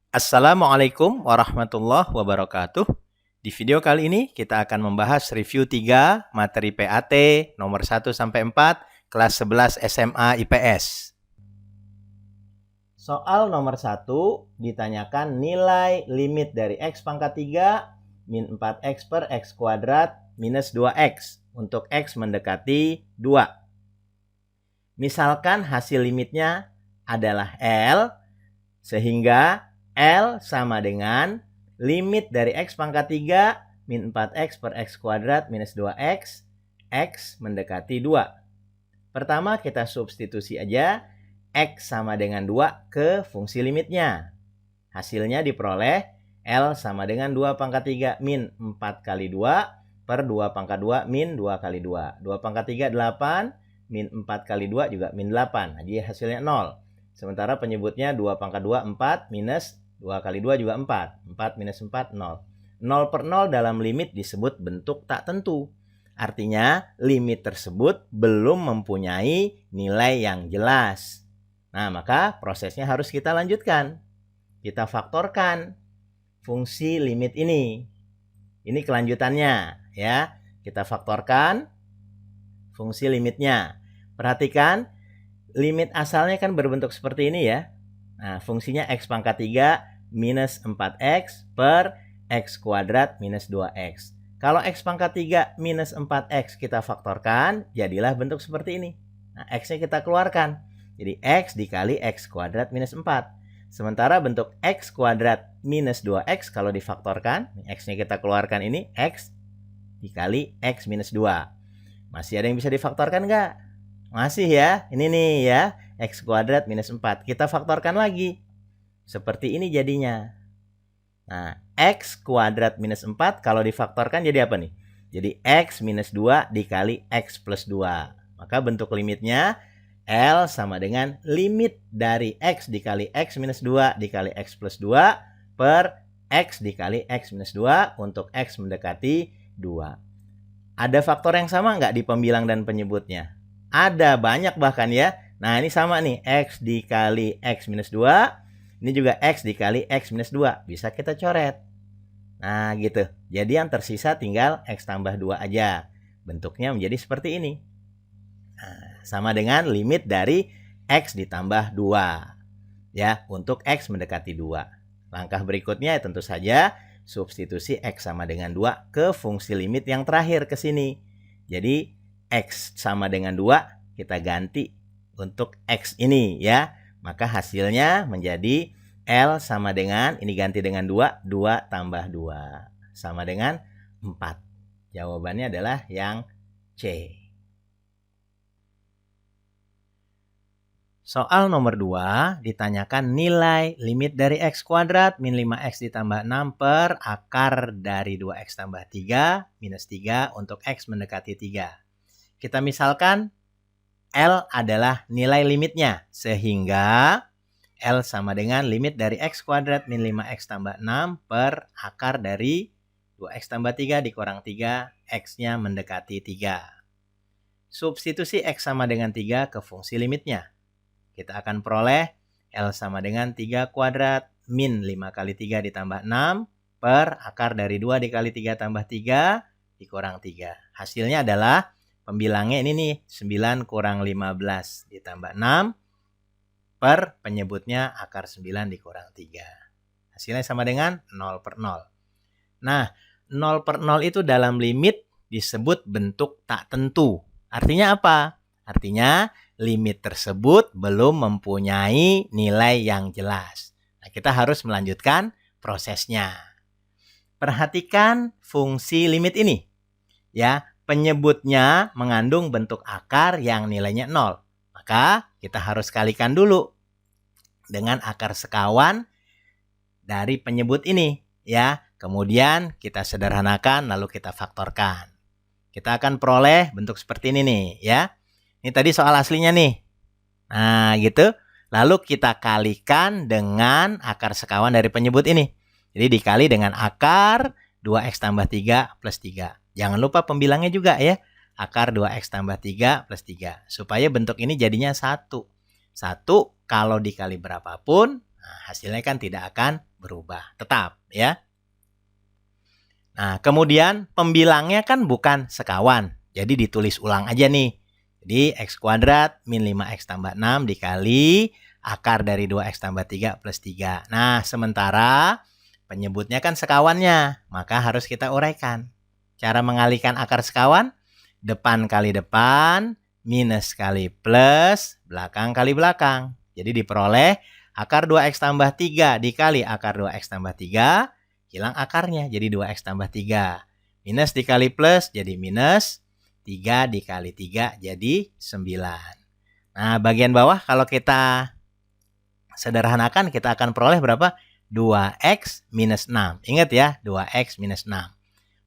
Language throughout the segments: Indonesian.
Assalamualaikum warahmatullahi wabarakatuh. Di video kali ini kita akan membahas review 3 materi PAT nomor 1 sampai 4 kelas 11 SMA IPS. Soal nomor 1 ditanyakan nilai limit dari X pangkat 3 min 4X per X kuadrat minus 2X untuk X mendekati 2. Misalkan hasil limitnya adalah L, sehingga L sama dengan limit dari X pangkat 3 min 4X per X kuadrat minus 2X, X mendekati 2. Pertama kita substitusi aja X sama dengan 2 ke fungsi limitnya. Hasilnya diperoleh L sama dengan 2 pangkat 3 min 4 kali 2 per 2 pangkat 2 min 2 kali 2. 2 pangkat 3 8, min 4 kali 2 juga min 8. Jadi hasilnya 0. Sementara penyebutnya 2 pangkat 2 4 minus 2 kali 2 juga 4. 4 minus 4 0. 0 per 0 dalam limit disebut bentuk tak tentu. Artinya limit tersebut belum mempunyai nilai yang jelas. Nah, maka prosesnya harus kita lanjutkan. Kita faktorkan fungsi limit ini. Ini kelanjutannya ya. Kita faktorkan fungsi limitnya. Perhatikan, limit asalnya kan berbentuk seperti ini ya. Nah, fungsinya X pangkat 3 minus 4X per X kuadrat minus 2X. Kalau X pangkat 3 minus 4X kita faktorkan, jadilah bentuk seperti ini. Nah, X-nya kita keluarkan. Jadi X dikali X kuadrat minus 4. Sementara bentuk X kuadrat minus 2X kalau difaktorkan, X-nya kita keluarkan ini, X dikali X minus 2. Masih ada yang bisa difaktorkan nggak? Masih ya. Ini nih ya. X kuadrat minus 4. Kita faktorkan lagi. Seperti ini jadinya. Nah, X kuadrat minus 4 kalau difaktorkan jadi apa nih? Jadi X minus 2 dikali X plus 2. Maka bentuk limitnya L sama dengan limit dari X dikali X minus 2 dikali X plus 2 per X dikali X minus 2 untuk X mendekati 2. Ada faktor yang sama nggak di pembilang dan penyebutnya? Ada, banyak bahkan ya. Nah, ini sama nih. X dikali X minus 2. Ini juga X dikali X minus 2. Bisa kita coret. Nah, gitu. Jadi yang tersisa tinggal X tambah 2 aja. Bentuknya menjadi seperti ini. Nah, sama dengan limit dari X ditambah 2. Ya, untuk X mendekati 2. Langkah berikutnya tentu saja substitusi X sama dengan 2 ke fungsi limit yang terakhir ke sini. Jadi X sama dengan 2 kita ganti untuk X ini ya. Maka hasilnya menjadi L sama dengan, ini ganti dengan 2, 2 tambah 2. Sama dengan 4. Jawabannya adalah yang C. Soal nomor 2 ditanyakan nilai limit dari X kuadrat min 5X ditambah 6 per akar dari 2X tambah 3 minus 3 untuk X mendekati 3. Kita misalkan L adalah nilai limitnya, sehingga L sama dengan limit dari X kuadrat min 5X tambah 6 per akar dari 2X tambah 3 dikurang 3, X-nya mendekati 3. Substitusi X sama dengan 3 ke fungsi limitnya. Kita akan peroleh L sama dengan 3 kuadrat min 5 kali 3 ditambah 6 per akar dari 2 dikali 3 tambah 3 dikurang 3. Hasilnya adalah pembilangnya ini nih, 9 kurang 15 ditambah 6 per penyebutnya akar 9 dikurang 3. Hasilnya sama dengan 0 per 0. Nah, 0 per 0 itu dalam limit disebut bentuk tak tentu. Artinya apa? Artinya limit tersebut belum mempunyai nilai yang jelas. Nah, kita harus melanjutkan prosesnya. Perhatikan fungsi limit ini. Ya, penyebutnya mengandung bentuk akar yang nilainya 0. Maka kita harus kalikan dulu dengan akar sekawan dari penyebut ini. Ya, kemudian kita sederhanakan lalu kita faktorkan. Kita akan peroleh bentuk seperti ini nih ya. Ini tadi soal aslinya nih. Nah, gitu. Lalu kita kalikan dengan akar sekawan dari penyebut ini. Jadi dikali dengan akar 2X tambah 3 plus 3. Jangan lupa pembilangnya juga ya. Akar 2X tambah 3 plus 3. Supaya bentuk ini jadinya 1. 1 kalau dikali berapapun Nah, hasilnya kan tidak akan berubah, tetap ya. Nah, kemudian pembilangnya kan bukan sekawan. Jadi ditulis ulang aja nih. Jadi X kuadrat min 5X tambah 6 dikali akar dari 2X tambah 3 plus 3. Nah, sementara penyebutnya kan sekawannya, maka harus kita uraikan. Cara mengalihkan akar sekawan, depan kali depan, minus kali plus, belakang kali belakang. Jadi diperoleh akar 2X tambah 3 dikali akar 2X tambah 3, hilang akarnya, jadi 2X tambah 3. Minus dikali plus, jadi minus. 3 dikali 3, jadi 9. Nah, bagian bawah kalau kita sederhanakan, kita akan peroleh berapa? 2X minus 6. Ingat ya, 2X minus 6.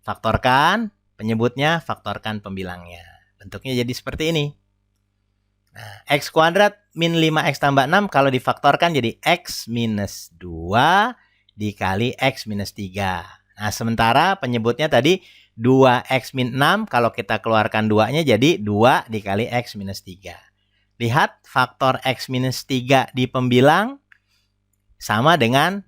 Faktorkan penyebutnya, faktorkan pembilangnya. Bentuknya jadi seperti ini. Nah, X kuadrat min 5X tambah 6 kalau difaktorkan jadi X minus 2 dikali X minus 3. Nah, sementara penyebutnya tadi 2X min 6 kalau kita keluarkan 2-nya jadi 2 dikali X minus 3. Lihat faktor X minus 3 di pembilang sama dengan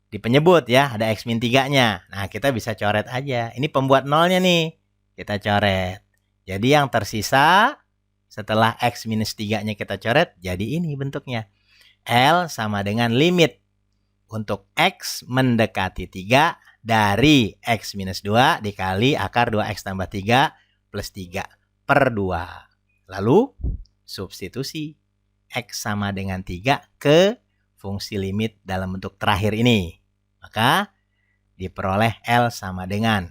di penyebut ya, ada X min 3-nya. Nah, kita bisa coret aja. Ini pembuat nolnya nih. Kita coret. Jadi yang tersisa setelah X minus 3-nya kita coret, jadi ini bentuknya. L sama dengan limit untuk X mendekati 3 dari X minus 2 dikali akar 2X tambah 3 plus 3 per 2. Lalu substitusi X sama dengan 3 ke fungsi limit dalam bentuk terakhir ini. Maka diperoleh L sama dengan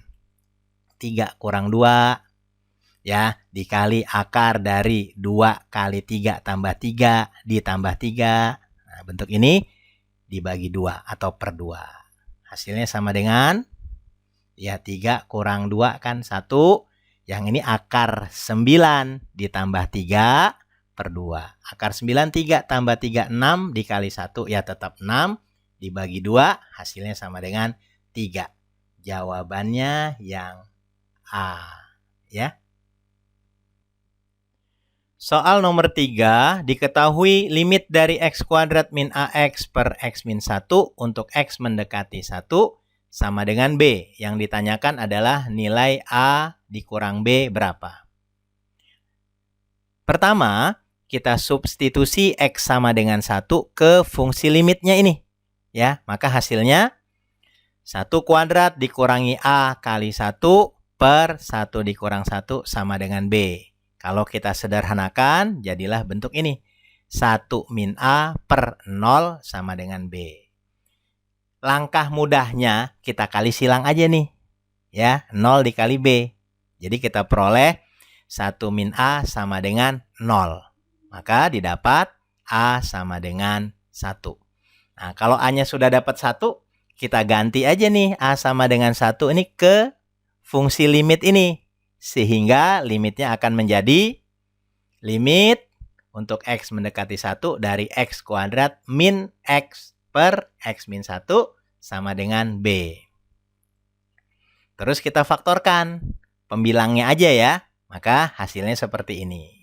3 kurang 2 ya, dikali akar dari 2 kali 3 tambah 3 ditambah 3. Nah, bentuk ini dibagi 2 atau per 2. Hasilnya sama dengan ya 3 kurang 2 kan 1. Yang ini akar 9 ditambah 3 per 2. Akar 9 3 tambah 3 6 dikali 1 ya tetap 6 dibagi 2 hasilnya sama dengan 3. Jawabannya yang A ya. Soal nomor 3, diketahui limit dari X kuadrat min AX per X min 1 untuk X mendekati 1 sama dengan B. Yang ditanyakan adalah nilai A dikurang B berapa. Pertama, kita substitusi X sama dengan 1 ke fungsi limitnya ini. Ya, maka hasilnya 1 kuadrat dikurangi A kali 1 per 1 dikurang 1 sama dengan B. Kalau kita sederhanakan, jadilah bentuk ini. 1 min A per 0 sama dengan B. Langkah mudahnya, kita kali silang aja nih. Ya, 0 dikali B. Jadi kita peroleh 1 min A sama dengan 0. Maka didapat A sama dengan 1. Nah, kalau A-nya sudah dapat 1, kita ganti aja nih A sama dengan 1 ini ke fungsi limit ini. Sehingga limitnya akan menjadi limit untuk X mendekati 1 dari X kuadrat min X per X min 1 sama dengan B. Terus kita faktorkan pembilangnya aja ya. Maka hasilnya seperti ini.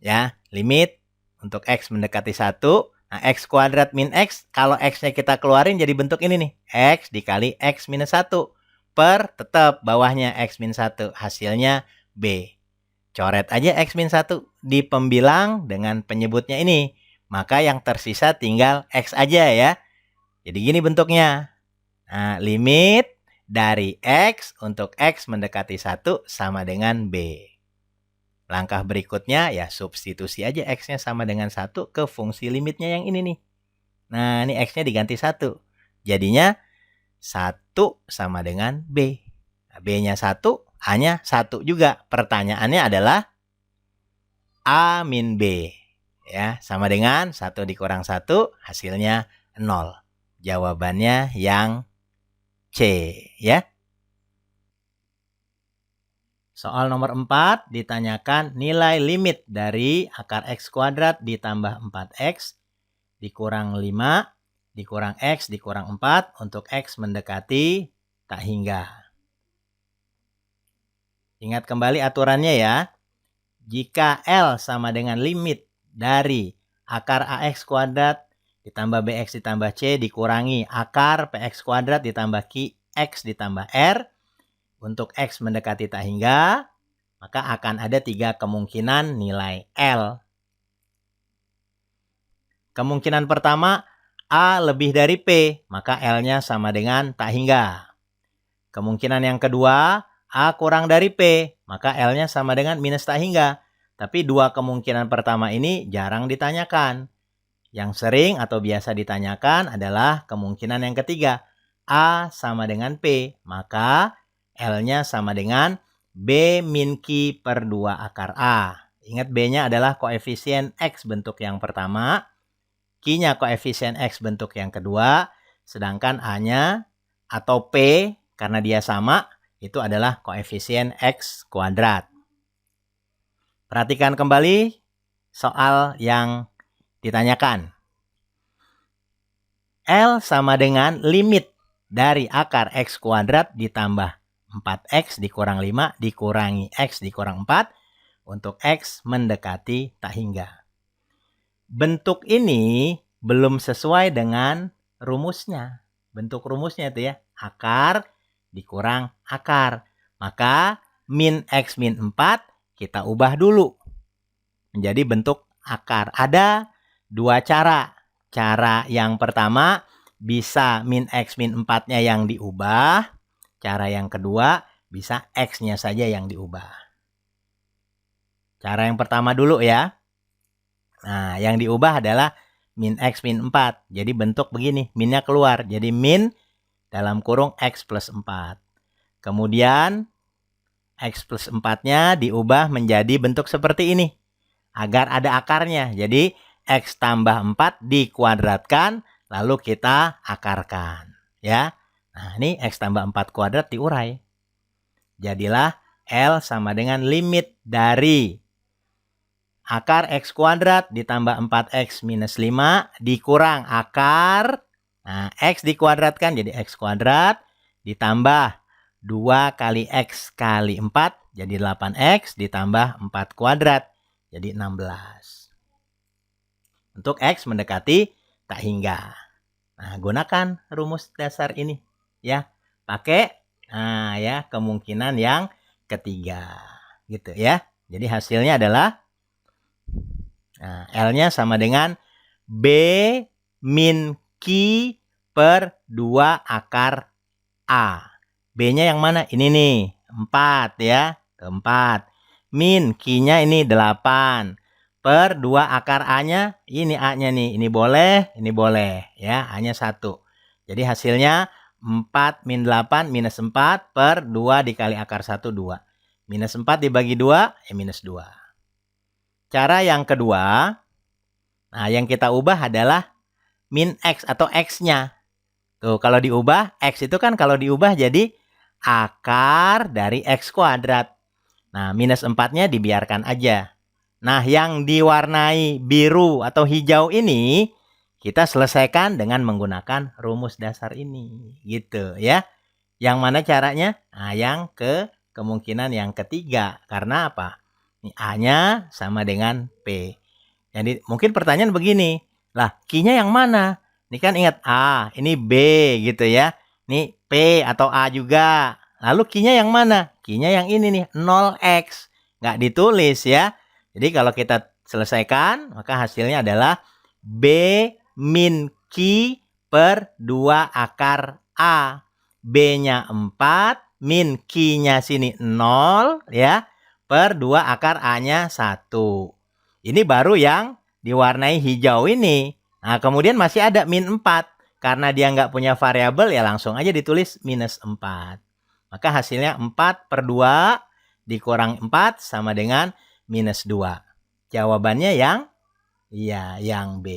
Ya, limit untuk X mendekati 1. Nah, X kuadrat min X, kalau X-nya kita keluarin jadi bentuk ini nih. X dikali X minus 1. Per tetap bawahnya X min 1. Hasilnya B. Coret aja X min 1 di pembilang dengan penyebutnya ini. Maka yang tersisa tinggal X aja ya. Jadi gini bentuknya. Nah, limit dari X untuk X mendekati 1 sama dengan B. Langkah berikutnya ya substitusi aja X-nya sama dengan 1 ke fungsi limitnya yang ini nih. Nah, ini X-nya diganti 1. Jadinya 1 sama dengan B. Nah, B-nya 1, A-nya 1 juga. Pertanyaannya adalah A min B. Ya, sama dengan 1 dikurang 1, hasilnya 0. Jawabannya yang C, ya. Soal nomor 4 ditanyakan nilai limit dari akar X kuadrat ditambah 4X dikurang 5 dikurang X dikurang 4 untuk X mendekati tak hingga. Ingat kembali aturannya ya. Jika L sama dengan limit dari akar AX kuadrat ditambah BX ditambah C dikurangi akar PX kuadrat ditambah QX ditambah R. Untuk X mendekati tak hingga, maka akan ada 3 kemungkinan nilai L. Kemungkinan pertama, A lebih dari P, maka L-nya sama dengan tak hingga. Kemungkinan yang kedua, A kurang dari P, maka L-nya sama dengan minus tak hingga. Tapi 2 kemungkinan pertama ini jarang ditanyakan. Yang sering atau biasa ditanyakan adalah kemungkinan yang ketiga. A sama dengan P, maka L-nya sama dengan B min Q per 2 akar A. Ingat B-nya adalah koefisien X bentuk yang pertama. Q-nya koefisien X bentuk yang kedua. Sedangkan A-nya atau P, karena dia sama, itu adalah koefisien X kuadrat. Perhatikan kembali soal yang ditanyakan. L sama dengan limit dari akar X kuadrat ditambah 4X dikurang 5 dikurangi X dikurang 4 untuk X mendekati tak hingga. Bentuk ini belum sesuai dengan rumusnya. Bentuk rumusnya itu ya, akar dikurang akar. Maka min X min 4 kita ubah dulu menjadi bentuk akar. Ada 2 cara. Cara yang pertama bisa min X min 4-nya yang diubah. Cara yang kedua bisa X-nya saja yang diubah. Cara yang pertama dulu ya. Nah, yang diubah adalah min X min 4. Jadi bentuk begini, minnya keluar. Jadi min dalam kurung X plus 4. Kemudian X plus 4-nya diubah menjadi bentuk seperti ini. Agar ada akarnya. Jadi X tambah 4 dikuadratkan, lalu kita akarkan. Ya. Nah, ini X tambah 4 kuadrat diurai. Jadilah L sama dengan limit dari akar X kuadrat ditambah 4X minus 5 dikurang akar. Nah, X dikuadratkan jadi X kuadrat ditambah 2 kali X kali 4 jadi 8X ditambah 4 kuadrat jadi 16. Untuk X mendekati tak hingga. Nah, gunakan rumus dasar ini ya. Pakai ya kemungkinan yang ketiga gitu ya. Jadi hasilnya adalah L-nya sama dengan B min Q per 2 akar A. B-nya yang mana? Ini nih, 4 ya. 4. Min Q-nya ini 8. Per 2 akar A-nya, ini A-nya nih. Ini boleh ya. A-nya 1. Jadi hasilnya 4 min 8 minus 4 per 2 dikali akar 1, 2. Minus 4 dibagi 2, ya minus 2. Cara yang kedua, nah yang kita ubah adalah min X atau X-nya. Tuh, kalau diubah, X itu kan kalau diubah jadi akar dari X kuadrat. Nah, minus 4-nya dibiarkan aja. Nah, yang diwarnai biru atau hijau ini, kita selesaikan dengan menggunakan rumus dasar ini. Gitu ya. Yang mana caranya? Nah, yang kemungkinan yang ketiga. Karena apa? Ini A-nya sama dengan P. Jadi mungkin pertanyaan begini. Lah, Q-nya yang mana? Ini kan ingat A, ini B gitu ya. Ini P atau A juga. Lalu Q-nya yang mana? Q-nya yang ini nih, 0X. Nggak ditulis ya. Jadi kalau kita selesaikan, maka hasilnya adalah B min Q per 2 akar A. B-nya 4, min Q-nya sini 0 ya. Per 2 akar A-nya 1. Ini baru yang diwarnai hijau ini. Nah, kemudian masih ada min 4. Karena dia nggak punya variabel, ya langsung aja ditulis minus 4. Maka hasilnya 4 per 2 dikurang 4 sama dengan minus 2. Jawabannya yang B.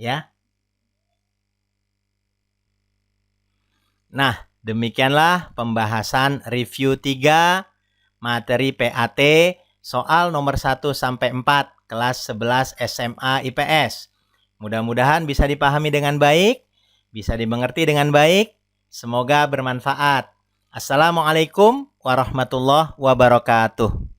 Ya. Nah, demikianlah pembahasan review 3 materi PAT soal nomor 1 sampai 4 kelas 11 SMA IPS. Mudah-mudahan bisa dipahami dengan baik, bisa dimengerti dengan baik. Semoga bermanfaat. Assalamualaikum warahmatullahi wabarakatuh.